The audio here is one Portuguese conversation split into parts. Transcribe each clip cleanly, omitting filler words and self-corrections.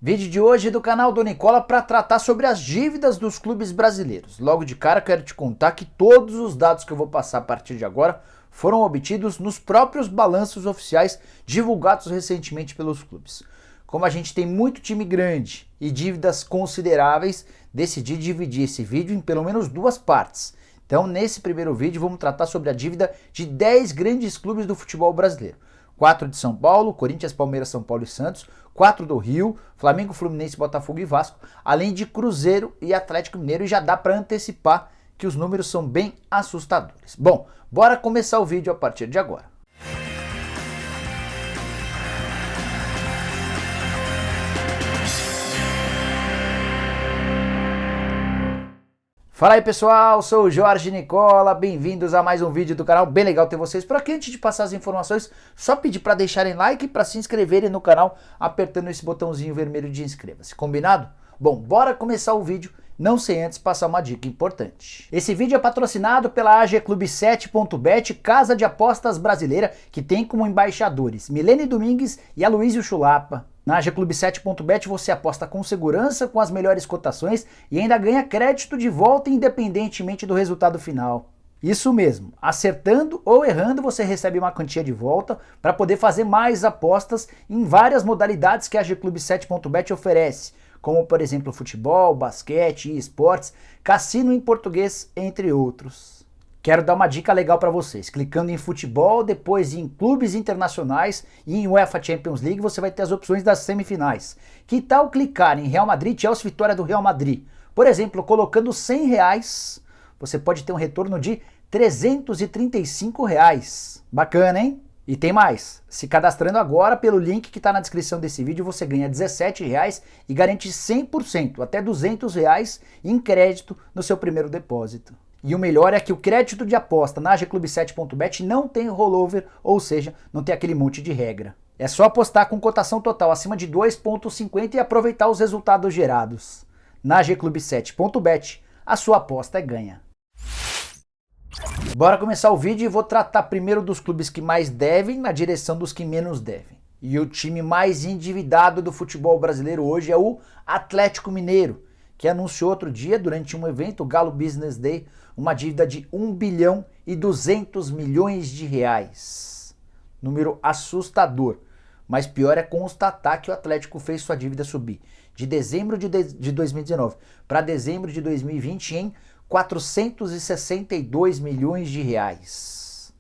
Vídeo de hoje do canal do Nicola para tratar sobre as dívidas dos clubes brasileiros. Logo de cara quero te contar que todos os dados que eu vou passar a partir de agora foram obtidos nos próprios balanços oficiais divulgados recentemente pelos clubes. Como a gente tem muito time grande e dívidas consideráveis, decidi dividir esse vídeo em pelo menos duas partes. Então nesse primeiro vídeo vamos tratar sobre a dívida de 10 grandes clubes do futebol brasileiro. 4 de São Paulo, Corinthians, Palmeiras, São Paulo e Santos, 4 do Rio, Flamengo, Fluminense, Botafogo e Vasco, além de Cruzeiro e Atlético Mineiro, e já dá para antecipar que os números são bem assustadores. Bom, bora começar o vídeo a partir de agora. Fala aí pessoal, sou o Jorge Nicola, bem-vindos a mais um vídeo do canal, bem legal ter vocês por aqui. Antes de passar as informações, só pedir para deixarem like e para se inscreverem no canal, apertando esse botãozinho vermelho de inscreva-se, combinado? Bom, bora começar o vídeo, não sem antes passar uma dica importante. Esse vídeo é patrocinado pela AGClub7.bet, casa de apostas brasileira, que tem como embaixadores Milene Domingues e Aloysio Chulapa. Na AGClub7.bet você aposta com segurança, com as melhores cotações e ainda ganha crédito de volta independentemente do resultado final. Isso mesmo, acertando ou errando você recebe uma quantia de volta para poder fazer mais apostas em várias modalidades que a AGClub7.bet oferece, como por exemplo futebol, basquete, esportes, cassino em português, entre outros. Quero dar uma dica legal para vocês. Clicando em futebol, depois em clubes internacionais e em UEFA Champions League, você vai ter as opções das semifinais. Que tal clicar em Real Madrid, Chelsea, vitória do Real Madrid? Por exemplo, colocando R$100, você pode ter um retorno de R$335. Bacana, hein? E tem mais. Se cadastrando agora pelo link que está na descrição desse vídeo, você ganha R$17 e garante 100%, até R$200 em crédito no seu primeiro depósito. E o melhor é que o crédito de aposta na AGClub7.bet não tem rollover, ou seja, não tem aquele monte de regra. É só apostar com cotação total acima de 2,50 e aproveitar os resultados gerados. Na AGClub7.bet, a sua aposta é ganha. Bora começar o vídeo e vou tratar primeiro dos clubes que mais devem na direção dos que menos devem. E o time mais endividado do futebol brasileiro hoje é o Atlético Mineiro, que anunciou outro dia, durante um evento, o Galo Business Day, uma dívida de 1 bilhão e 200 milhões de reais. Número assustador. Mas pior é constatar que o Atlético fez sua dívida subir de dezembro de 2019 para dezembro de 2020 em 462 milhões de reais.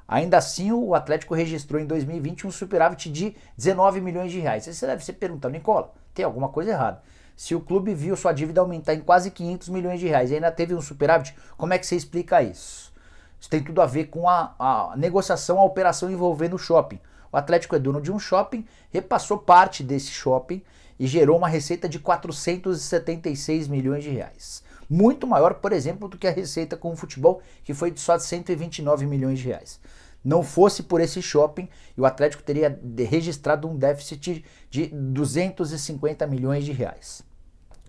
Ainda assim, o Atlético registrou em 2020 um superávit de 19 milhões de reais. Aí você deve se perguntar, Nicola, tem alguma coisa errada. Se o clube viu sua dívida aumentar em quase 500 milhões de reais e ainda teve um superávit, como é que você explica isso? Isso tem tudo a ver com a negociação, a operação envolvendo o shopping. O Atlético é dono de um shopping, repassou parte desse shopping e gerou uma receita de 476 milhões de reais. Muito maior, por exemplo, do que a receita com o futebol, que foi de só de 129 milhões de reais. Não fosse por esse shopping, o Atlético teria registrado um déficit de 250 milhões de reais.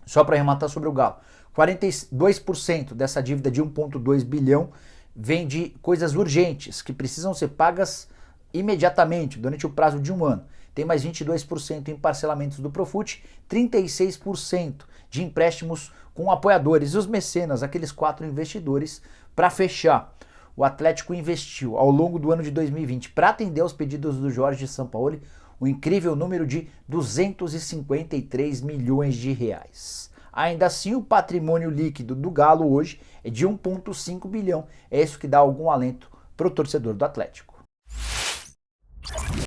Só para arrematar sobre o Galo, 42% dessa dívida de 1,2 bilhão vem de coisas urgentes, que precisam ser pagas imediatamente, durante o prazo de um ano. Tem mais 22% em parcelamentos do Profut, 36% de empréstimos com apoiadores, os mecenas, aqueles 4 investidores, para fechar. O Atlético investiu ao longo do ano de 2020 para atender aos pedidos do Jorge Sampaoli um incrível número de 253 milhões de reais. Ainda assim, o patrimônio líquido do Galo hoje é de 1,5 bilhão. É isso que dá algum alento para o torcedor do Atlético.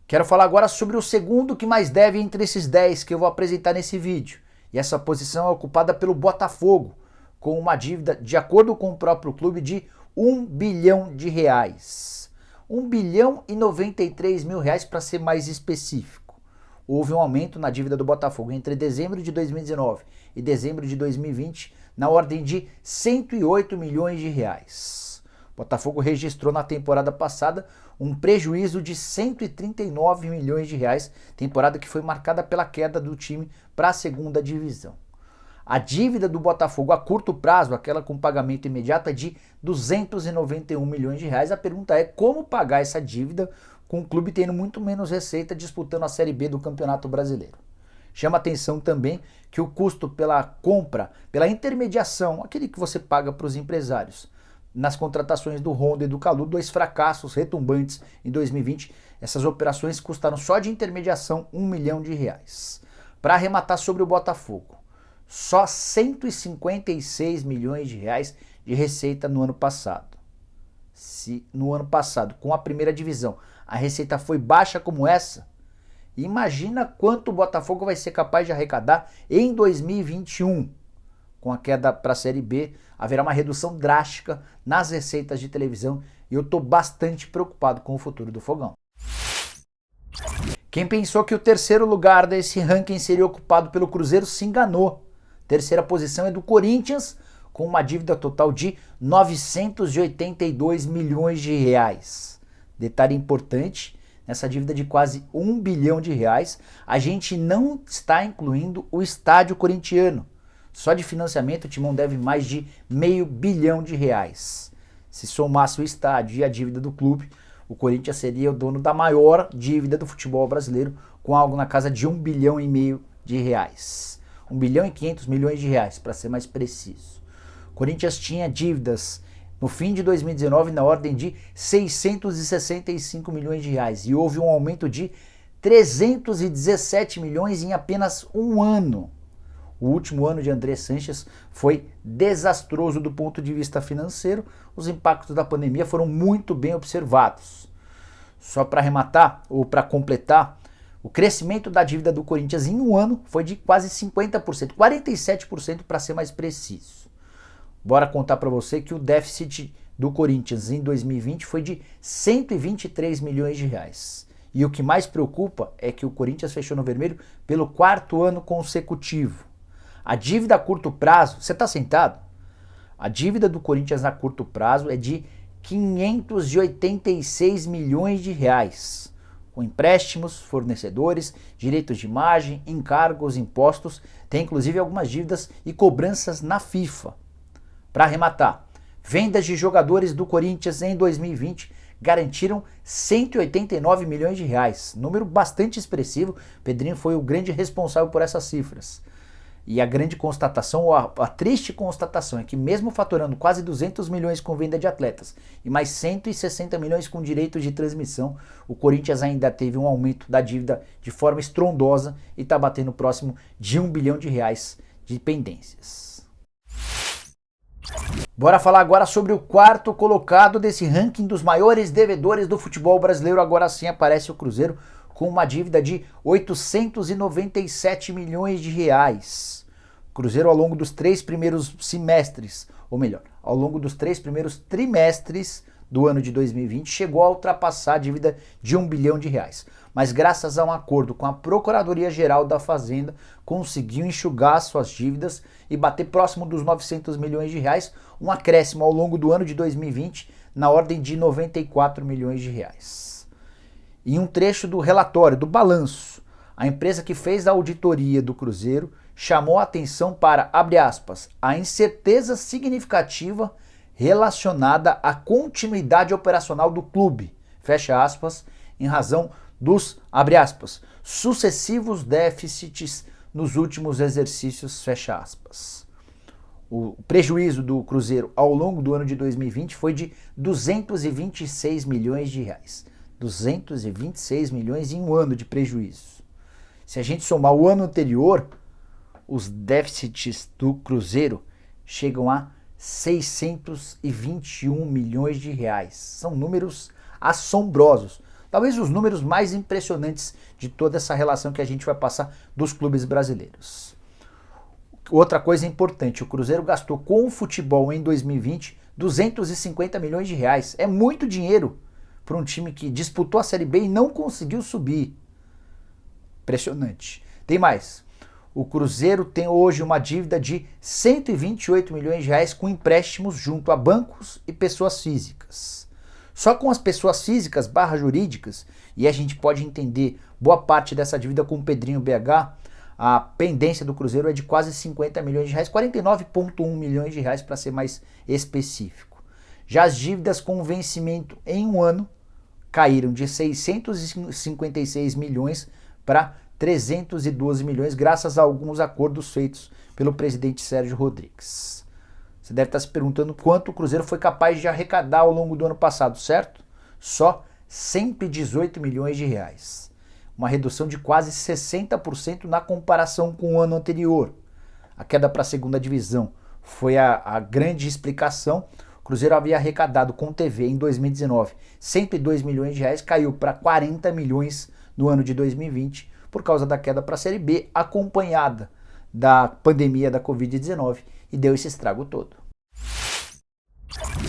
Quero falar agora sobre o segundo que mais deve entre esses 10 que eu vou apresentar nesse vídeo. E essa posição é ocupada pelo Botafogo, com uma dívida, de acordo com o próprio clube, de 1 bilhão de reais. 1 bilhão e 93 mil reais para ser mais específico. Houve um aumento na dívida do Botafogo entre dezembro de 2019 e dezembro de 2020 na ordem de 108 milhões de reais. O Botafogo registrou na temporada passada um prejuízo de 139 milhões de reais, temporada que foi marcada pela queda do time para a segunda divisão. A dívida do Botafogo a curto prazo, aquela com pagamento imediato, é de 291 milhões de reais. A pergunta é como pagar essa dívida com o clube tendo muito menos receita disputando a Série B do Campeonato Brasileiro. Chama atenção também que o custo pela compra, pela intermediação, aquele que você paga para os empresários, nas contratações do Honda e do Calu, dois fracassos retumbantes em 2020, essas operações custaram só de intermediação R$ 1 milhão. Para arrematar sobre o Botafogo, só R$ 156 milhões de receita no ano passado. Se no ano passado, com a primeira divisão, a receita foi baixa como essa, imagina quanto o Botafogo vai ser capaz de arrecadar em 2021. Com a queda para a Série B, haverá uma redução drástica nas receitas de televisão e eu estou bastante preocupado com o futuro do Fogão. Quem pensou que o terceiro lugar desse ranking seria ocupado pelo Cruzeiro se enganou. Terceira posição é do Corinthians, com uma dívida total de R$ 982 milhões. Detalhe importante, nessa dívida de quase R$ 1 bilhão, a gente não está incluindo o estádio corintiano. Só de financiamento o Timão deve mais de R$ 500 milhão. Se somasse o estádio e a dívida do clube, o Corinthians seria o dono da maior dívida do futebol brasileiro, com algo na casa de R$ 1,5 bilhão. R$ 1 bilhão e 500 milhões, para ser mais preciso. O Corinthians tinha dívidas no fim de 2019 na ordem de R$ 665 milhões e houve um aumento de 317 milhões em apenas um ano. O último ano de André Sanches foi desastroso do ponto de vista financeiro. Os impactos da pandemia foram muito bem observados. Só para arrematar ou para completar, o crescimento da dívida do Corinthians em um ano foi de quase 50%, 47% para ser mais preciso. Bora contar para você que o déficit do Corinthians em 2020 foi de R$ 123 milhões. E o que mais preocupa é que o Corinthians fechou no vermelho pelo quarto ano consecutivo. A dívida a curto prazo, você está sentado? A dívida do Corinthians a curto prazo é de R$ 586 milhões, com empréstimos, fornecedores, direitos de imagem, encargos, impostos, tem inclusive algumas dívidas e cobranças na FIFA. Para arrematar, vendas de jogadores do Corinthians em 2020 garantiram R$ 189 milhões, número bastante expressivo. Pedrinho foi o grande responsável por essas cifras. E a grande constatação, ou a triste constatação, é que mesmo faturando quase 200 milhões com venda de atletas e mais 160 milhões com direitos de transmissão, o Corinthians ainda teve um aumento da dívida de forma estrondosa e está batendo próximo de R$ 1 bilhão de pendências. Bora falar agora sobre o quarto colocado desse ranking dos maiores devedores do futebol brasileiro. Agora sim aparece o Cruzeiro com uma dívida de R$ 897 milhões. O Cruzeiro, ao longo dos 3 primeiros semestres, ou melhor, ao longo dos 3 primeiros trimestres do ano de 2020, chegou a ultrapassar a dívida de R$ 1 bilhão. Mas graças a um acordo com a Procuradoria-Geral da Fazenda, conseguiu enxugar suas dívidas e bater próximo dos R$ 900 milhões, um acréscimo ao longo do ano de 2020 na ordem de R$ 94 milhões. Em um trecho do relatório, do balanço, a empresa que fez a auditoria do Cruzeiro chamou a atenção para, abre aspas, a incerteza significativa relacionada à continuidade operacional do clube, fecha aspas, em razão dos, abre aspas, sucessivos déficits nos últimos exercícios, fecha aspas. O prejuízo do Cruzeiro ao longo do ano de 2020 foi de R$ 226 milhões. 226 milhões em um ano de prejuízo. Se a gente somar o ano anterior, os déficits do Cruzeiro chegam a R$ 621 milhões. São números assombrosos. Talvez os números mais impressionantes de toda essa relação que a gente vai passar dos clubes brasileiros. Outra coisa importante, o Cruzeiro gastou com o futebol em 2020 R$ 250 milhões. É muito dinheiro para um time que disputou a Série B e não conseguiu subir. Impressionante. Tem mais. O Cruzeiro tem hoje uma dívida de R$ 128 milhões com empréstimos junto a bancos e pessoas físicas. Só com as pessoas físicas / jurídicas, e a gente pode entender boa parte dessa dívida com o Pedrinho BH, a pendência do Cruzeiro é de quase R$ 50 milhões, R$ 49,1 milhões para ser mais específico. Já as dívidas com vencimento em um ano caíram de 656 milhões para 312 milhões, graças a alguns acordos feitos pelo presidente Sérgio Rodrigues. Você deve estar se perguntando quanto o Cruzeiro foi capaz de arrecadar ao longo do ano passado, certo? Só 118 milhões de reais. Uma redução de quase 60% na comparação com o ano anterior. A queda para a segunda divisão foi a grande explicação. O Cruzeiro havia arrecadado com TV em 2019 102 milhões de reais, caiu para 40 milhões no ano de 2020 por causa da queda para a Série B, acompanhada da pandemia da Covid-19, e deu esse estrago todo.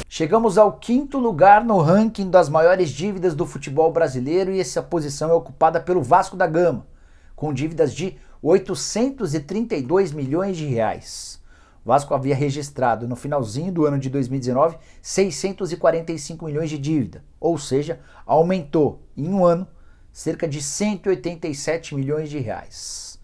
Chegamos ao 5º lugar no ranking das maiores dívidas do futebol brasileiro, e essa posição é ocupada pelo Vasco da Gama, com dívidas de 832 milhões de reais. O Vasco havia registrado no finalzinho do ano de 2019 645 milhões de dívida, ou seja, aumentou em um ano cerca de 187 milhões de reais.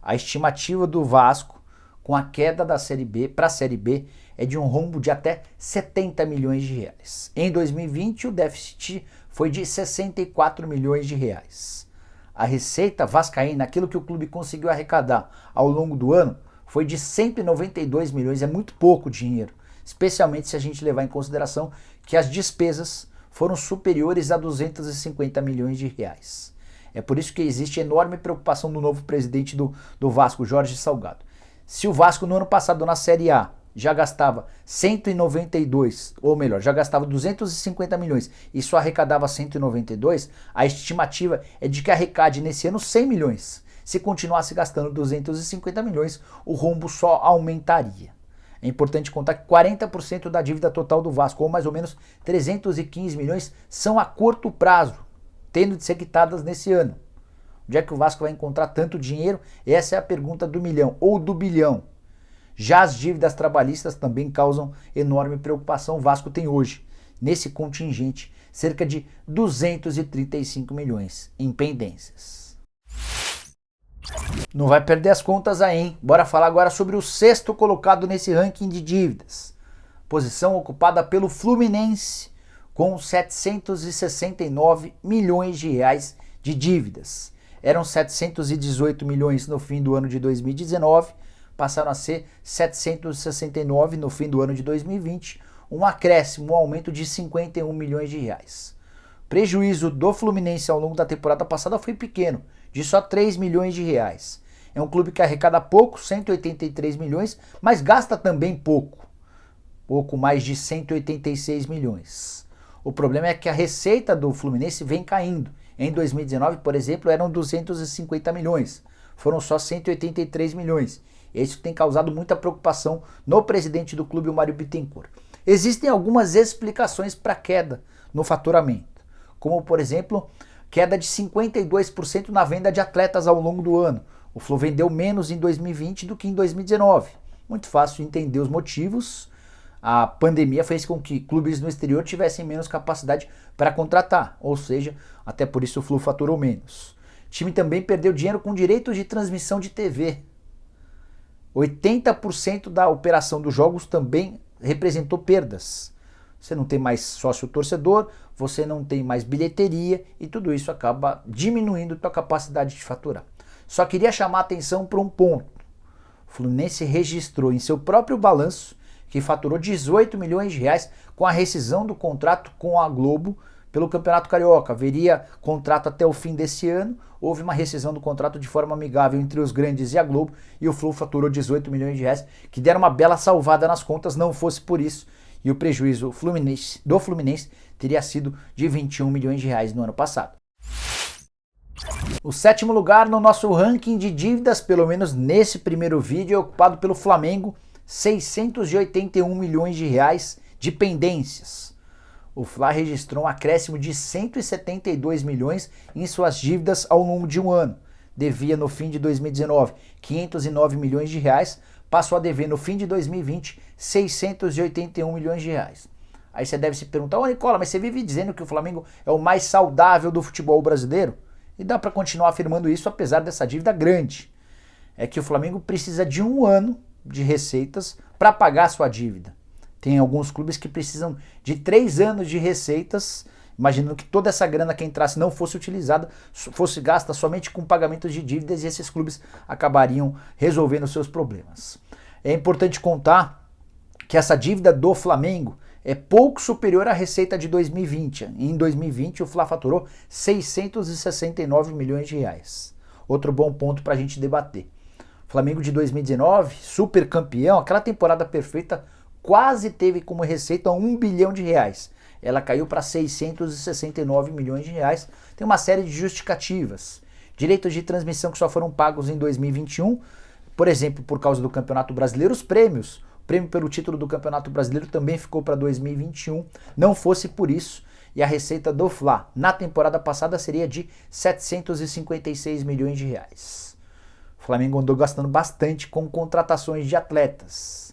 A estimativa do Vasco, com a queda da Série B para a Série B, é de um rombo de até 70 milhões de reais. Em 2020, o déficit foi de 64 milhões de reais. A receita vascaína, aquilo que o clube conseguiu arrecadar ao longo do ano, foi de 192 milhões, é muito pouco dinheiro, especialmente se a gente levar em consideração que as despesas foram superiores a 250 milhões de reais. É por isso que existe enorme preocupação do novo presidente do Vasco, Jorge Salgado. Se o Vasco no ano passado na Série A já gastava 192, ou melhor, já gastava 250 milhões e só arrecadava 192, a estimativa é de que arrecade nesse ano 100 milhões. Se continuasse gastando 250 milhões, o rombo só aumentaria. É importante contar que 40% da dívida total do Vasco, ou mais ou menos 315 milhões, são a curto prazo, tendo de ser quitadas nesse ano. Onde é que o Vasco vai encontrar tanto dinheiro? Essa é a pergunta do milhão ou do bilhão. Já as dívidas trabalhistas também causam enorme preocupação. O Vasco tem hoje, nesse contingente, cerca de 235 milhões em pendências. Não vai perder as contas aí, hein? Bora falar agora sobre o 6º colocado nesse ranking de dívidas. Posição ocupada pelo Fluminense, com 769 milhões de reais de dívidas. Eram 718 milhões no fim do ano de 2019, passaram a ser 769 no fim do ano de 2020, um acréscimo, um aumento de 51 milhões de reais. O prejuízo do Fluminense ao longo da temporada passada foi pequeno, de só 3 milhões de reais. É um clube que arrecada pouco, 183 milhões, mas gasta também pouco mais de 186 milhões. O problema é que a receita do Fluminense vem caindo. Em 2019, por exemplo, eram 250 milhões, foram só 183 milhões. Isso tem causado muita preocupação no presidente do clube, o Mário Bittencourt. Existem algumas explicações para a queda no faturamento, como por exemplo, queda de 52% na venda de atletas ao longo do ano. O Flu vendeu menos em 2020 do que em 2019. Muito fácil entender os motivos. A pandemia fez com que clubes no exterior tivessem menos capacidade para contratar, ou seja, até por isso o Flu faturou menos. O time também perdeu dinheiro com direitos de transmissão de TV. 80% da operação dos jogos também representou perdas. Você não tem mais sócio torcedor, você não tem mais bilheteria e tudo isso acaba diminuindo a tua capacidade de faturar. Só queria chamar a atenção para um ponto. O Fluminense registrou em seu próprio balanço que faturou 18 milhões de reais com a rescisão do contrato com a Globo pelo Campeonato Carioca. Haveria contrato até o fim desse ano, houve uma rescisão do contrato de forma amigável entre os grandes e a Globo, e o Flu faturou 18 milhões de reais, que deram uma bela salvada nas contas, não fosse por isso, e o prejuízo do Fluminense teria sido de 21 milhões de reais no ano passado. O 7º lugar no nosso ranking de dívidas, pelo menos nesse primeiro vídeo, é ocupado pelo Flamengo, 681 milhões de reais de pendências. O Fla registrou um acréscimo de 172 milhões em suas dívidas ao longo de um ano. Devia no fim de 2019 509 milhões de reais, passou a dever no fim de 2020 681 milhões de reais. Aí você deve se perguntar, ô Nicola, mas você vive dizendo que o Flamengo é o mais saudável do futebol brasileiro? E dá para continuar afirmando isso apesar dessa dívida grande. É que o Flamengo precisa de um ano de receitas para pagar sua dívida. Tem alguns clubes que precisam de 3 anos de receitas imaginando que toda essa grana que entrasse não fosse utilizada, fosse gasta somente com pagamentos de dívidas e esses clubes acabariam resolvendo seus problemas. É importante contar que essa dívida do Flamengo é pouco superior à receita de 2020. Em 2020 o Fla faturou 669 milhões de reais. Outro bom ponto para a gente debater. Flamengo de 2019, super campeão, aquela temporada perfeita, quase teve como receita 1 bilhão de reais. Ela caiu para 669 milhões de reais. Tem uma série de justificativas. Direitos de transmissão que só foram pagos em 2021, por exemplo, por causa do Campeonato Brasileiro, os prêmios. O prêmio pelo título do Campeonato Brasileiro também ficou para 2021. Não fosse por isso, e a receita do Fla na temporada passada seria de 756 milhões de reais. O Flamengo andou gastando bastante com contratações de atletas.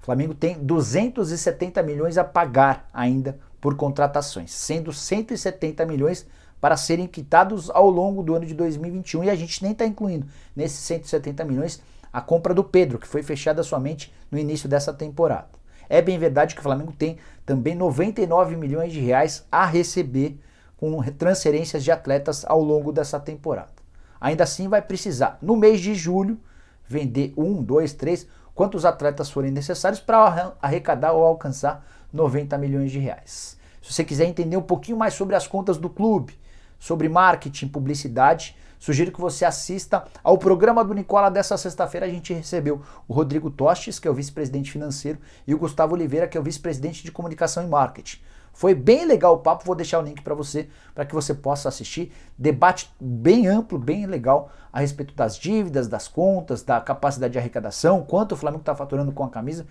O Flamengo tem 270 milhões a pagar ainda por contratações, sendo 170 milhões para serem quitados ao longo do ano de 2021, e a gente nem está incluindo nesses 170 milhões a compra do Pedro, que foi fechada somente no início dessa temporada. É bem verdade que o Flamengo tem também 99 milhões de reais a receber com transferências de atletas ao longo dessa temporada. Ainda assim vai precisar, no mês de julho, vender 1, 2, 3, quantos atletas forem necessários para arrecadar ou alcançar 90 milhões de reais. Se você quiser entender um pouquinho mais sobre as contas do clube, sobre marketing, publicidade, sugiro que você assista ao programa do Nicola dessa sexta-feira. A gente recebeu o Rodrigo Tostes, que é o vice-presidente financeiro, e o Gustavo Oliveira, que é o vice-presidente de comunicação e marketing. Foi bem legal o papo, vou deixar o link para que você possa assistir. Debate bem amplo, bem legal a respeito das dívidas, das contas, da capacidade de arrecadação, quanto o Flamengo está faturando com a camisa.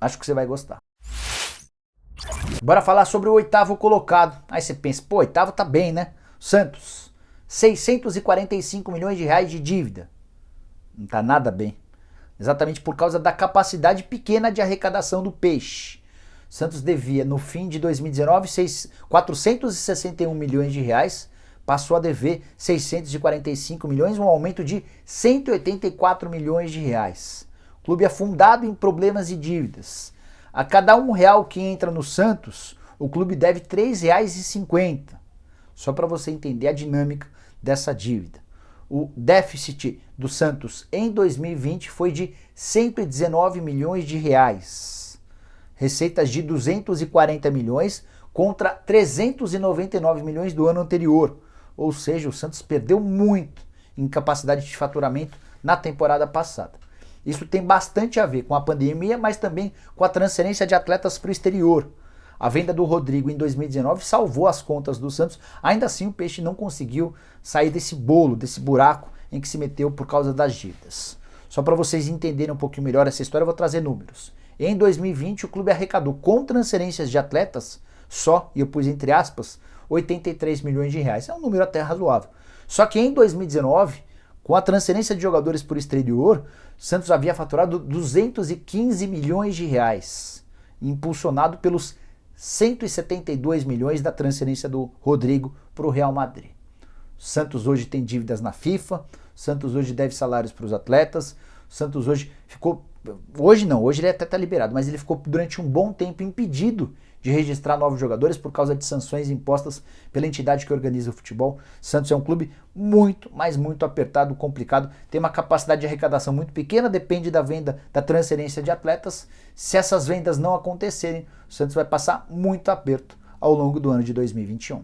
Acho que você vai gostar. Bora falar sobre o oitavo colocado. Aí você pensa, pô, oitavo tá bem, né? Santos, 645 milhões de reais de dívida. Não tá nada bem. Exatamente por causa da capacidade pequena de arrecadação do peixe. Santos devia, no fim de 2019, 461 milhões de reais, passou a dever 645 milhões, um aumento de 184 milhões de reais. O clube é afundado em problemas e dívidas. A cada R$1 que entra no Santos, o clube deve R$ 3,50. Só para você entender a dinâmica dessa dívida. O déficit do Santos em 2020 foi de 119 milhões de reais. Receitas de 240 milhões contra 399 milhões do ano anterior. Ou seja, o Santos perdeu muito em capacidade de faturamento na temporada passada. Isso tem bastante a ver com a pandemia, mas também com a transferência de atletas para o exterior. A venda do Rodrigo em 2019 salvou as contas do Santos. Ainda assim, o Peixe não conseguiu sair desse bolo, desse buraco em que se meteu por causa das dívidas. Só para vocês entenderem um pouquinho melhor essa história, eu vou trazer números. Em 2020, o clube arrecadou com transferências de atletas só, e eu pus entre aspas, 83 milhões de reais. É um número até razoável. Só que em 2019, com a transferência de jogadores por exterior, Santos havia faturado 215 milhões de reais, impulsionado pelos 172 milhões da transferência do Rodrigo para o Real Madrid. Santos hoje tem dívidas na FIFA, Santos hoje deve salários para os atletas, Santos hoje ficou... Hoje não, hoje ele até está liberado, mas ele ficou durante um bom tempo impedido de registrar novos jogadores por causa de sanções impostas pela entidade que organiza o futebol. Santos é um clube muito, mas muito apertado, complicado, tem uma capacidade de arrecadação muito pequena, depende da venda, da transferência de atletas. Se essas vendas não acontecerem, o Santos vai passar muito aperto ao longo do ano de 2021.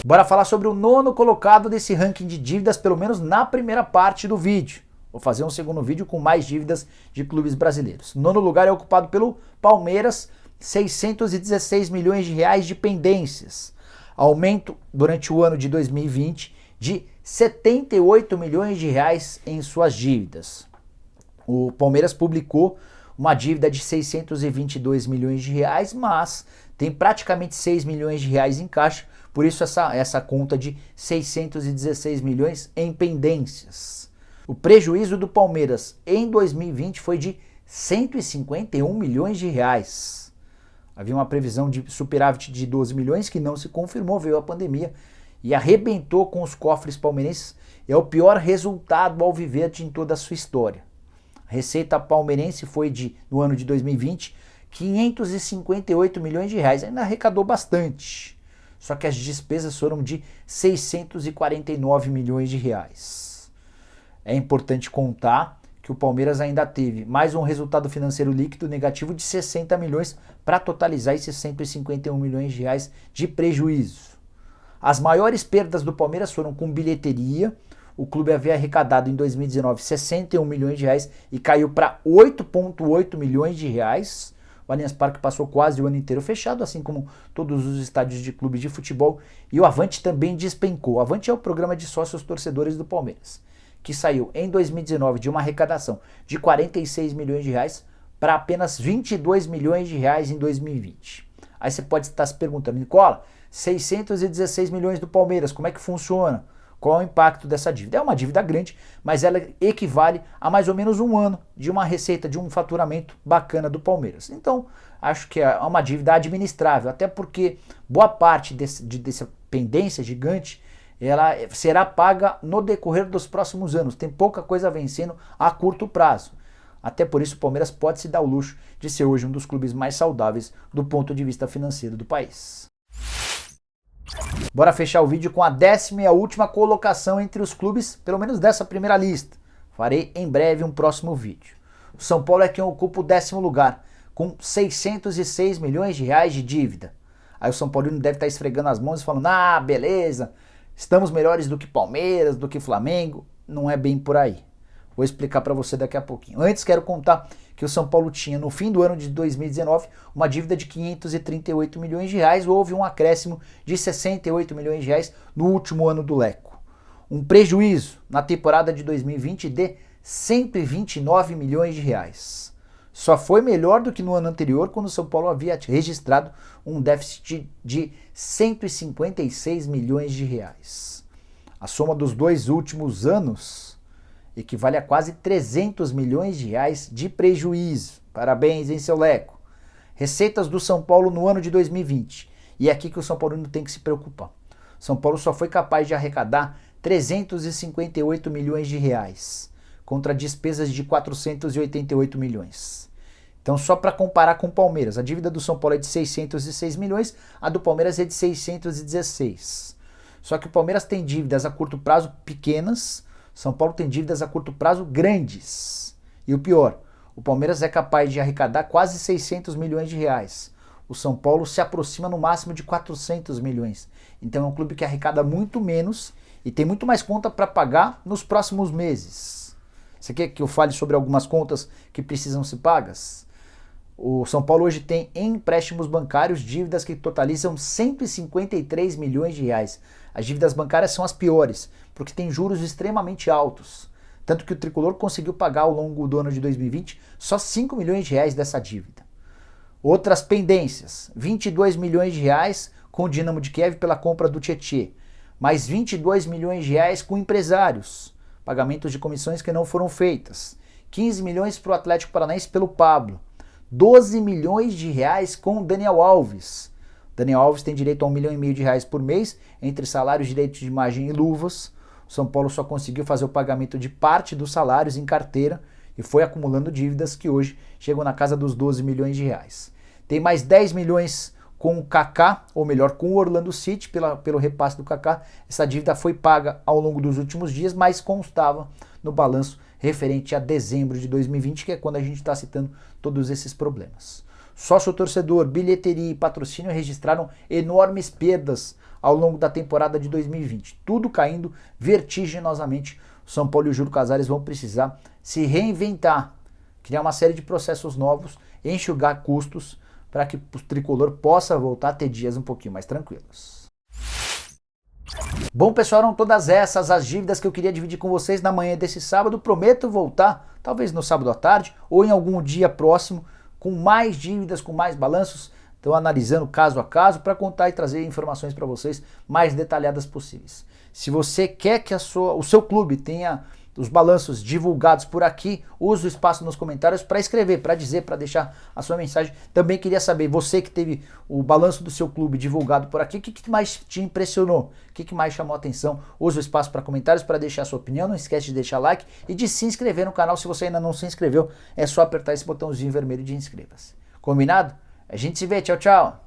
Bora falar sobre o nono colocado desse ranking de dívidas, pelo menos na primeira parte do vídeo. Vou fazer um segundo vídeo com mais dívidas de clubes brasileiros. Nono lugar é ocupado pelo Palmeiras, 616 milhões de reais de pendências. Aumento durante o ano de 2020 de 78 milhões de reais em suas dívidas. O Palmeiras publicou uma dívida de 622 milhões de reais, mas tem praticamente 6 milhões de reais em caixa, por isso essa conta de 616 milhões em pendências. O prejuízo do Palmeiras em 2020 foi de 151 milhões de reais. Havia uma previsão de superávit de 12 milhões que não se confirmou, veio a pandemia e arrebentou com os cofres palmeirenses. É o pior resultado alviverde em toda a sua história. A receita palmeirense foi no ano de 2020, 558 milhões de reais. Ainda arrecadou bastante. Só que as despesas foram de 649 milhões de reais. É importante contar que o Palmeiras ainda teve mais um resultado financeiro líquido negativo de 60 milhões para totalizar esses 151 milhões de reais de prejuízo. As maiores perdas do Palmeiras foram com bilheteria. O clube havia arrecadado em 2019 61 milhões de reais e caiu para 8,8 milhões de reais. O Allianz Parque passou quase o ano inteiro fechado, assim como todos os estádios de clubes de futebol. E o Avante também despencou. O Avante é o programa de sócios torcedores do Palmeiras, que saiu em 2019 de uma arrecadação de 46 milhões de reais para apenas 22 milhões de reais em 2020. Aí você pode estar se perguntando, Nicola, 616 milhões do Palmeiras, como é que funciona? Qual é o impacto dessa dívida? É uma dívida grande, mas ela equivale a mais ou menos um ano de uma receita, de um faturamento bacana do Palmeiras. Então, acho que é uma dívida administrável, até porque boa parte dessa pendência gigante ela será paga no decorrer dos próximos anos. Tem pouca coisa vencendo a curto prazo. Até por isso o Palmeiras pode se dar o luxo de ser hoje um dos clubes mais saudáveis do ponto de vista financeiro do país. Bora fechar o vídeo com a 10ª e a última colocação entre os clubes, pelo menos dessa primeira lista. Farei em breve um próximo vídeo. O São Paulo é quem ocupa o 10º lugar, com 606 milhões de reais de dívida. Aí o São Paulino deve estar esfregando as mãos e falando, beleza, estamos melhores do que Palmeiras, do que Flamengo. Não é bem por aí. Vou explicar para você daqui a pouquinho. Antes quero contar que o São Paulo tinha no fim do ano de 2019 uma dívida de 538 milhões de reais. Houve um acréscimo de 68 milhões de reais no último ano do Leco. Um prejuízo na temporada de 2020 de 129 milhões de reais. Só foi melhor do que no ano anterior, quando o São Paulo havia registrado um déficit de 156 milhões de reais. A soma dos dois últimos anos equivale a quase 300 milhões de reais de prejuízo. Parabéns, hein, seu Leco? Receitas do São Paulo no ano de 2020. E é aqui que o São Paulo não tem que se preocupar. São Paulo só foi capaz de arrecadar 358 milhões de reais, contra despesas de 488 milhões. Então, só para comparar com o Palmeiras, a dívida do São Paulo é de 606 milhões, a do Palmeiras é de 616. Só que o Palmeiras tem dívidas a curto prazo pequenas, São Paulo tem dívidas a curto prazo grandes. E o pior, o Palmeiras é capaz de arrecadar quase 600 milhões de reais. O São Paulo se aproxima no máximo de 400 milhões. Então é um clube que arrecada muito menos e tem muito mais conta para pagar nos próximos meses. Você quer que eu fale sobre algumas contas que precisam ser pagas? O São Paulo hoje tem em empréstimos bancários dívidas que totalizam 153 milhões de reais. As dívidas bancárias são as piores, porque tem juros extremamente altos. Tanto que o Tricolor conseguiu pagar ao longo do ano de 2020 só 5 milhões de reais dessa dívida. Outras pendências, 22 milhões de reais com o Dinamo de Kiev pela compra do Tietê, mais 22 milhões de reais com empresários, pagamentos de comissões que não foram feitas, 15 milhões para o Atlético Paranaense pelo Pablo, 12 milhões de reais com o Daniel Alves. Daniel Alves tem direito a 1,5 milhão de reais por mês, entre salários, direitos de imagem e luvas. O São Paulo só conseguiu fazer o pagamento de parte dos salários em carteira e foi acumulando dívidas que hoje chegam na casa dos 12 milhões de reais. Tem mais 10 milhões com o Kaká, ou melhor, com o Orlando City, pelo repasse do Kaká. Essa dívida foi paga ao longo dos últimos dias, mas constava no balanço referente a dezembro de 2020, que é quando a gente está citando todos esses problemas. Sócio-torcedor, bilheteria e patrocínio registraram enormes perdas ao longo da temporada de 2020. Tudo caindo vertiginosamente. O São Paulo e o Júlio Casares vão precisar se reinventar, criar uma série de processos novos, enxugar custos, para que o Tricolor possa voltar a ter dias um pouquinho mais tranquilos. Bom, pessoal, eram todas essas as dívidas que eu queria dividir com vocês na manhã desse sábado. Prometo voltar, talvez no sábado à tarde ou em algum dia próximo, com mais dívidas, com mais balanços. Estou analisando caso a caso para contar e trazer informações para vocês mais detalhadas possíveis. Se você quer que o seu clube tenha os balanços divulgados por aqui, use o espaço nos comentários para escrever, para dizer, para deixar a sua mensagem. Também queria saber, você que teve o balanço do seu clube divulgado por aqui, o que mais te impressionou? O que mais chamou a atenção? Use o espaço para comentários para deixar a sua opinião. Não esquece de deixar like e de se inscrever no canal. Se você ainda não se inscreveu, é só apertar esse botãozinho vermelho de inscreva-se. Combinado? A gente se vê, tchau, tchau.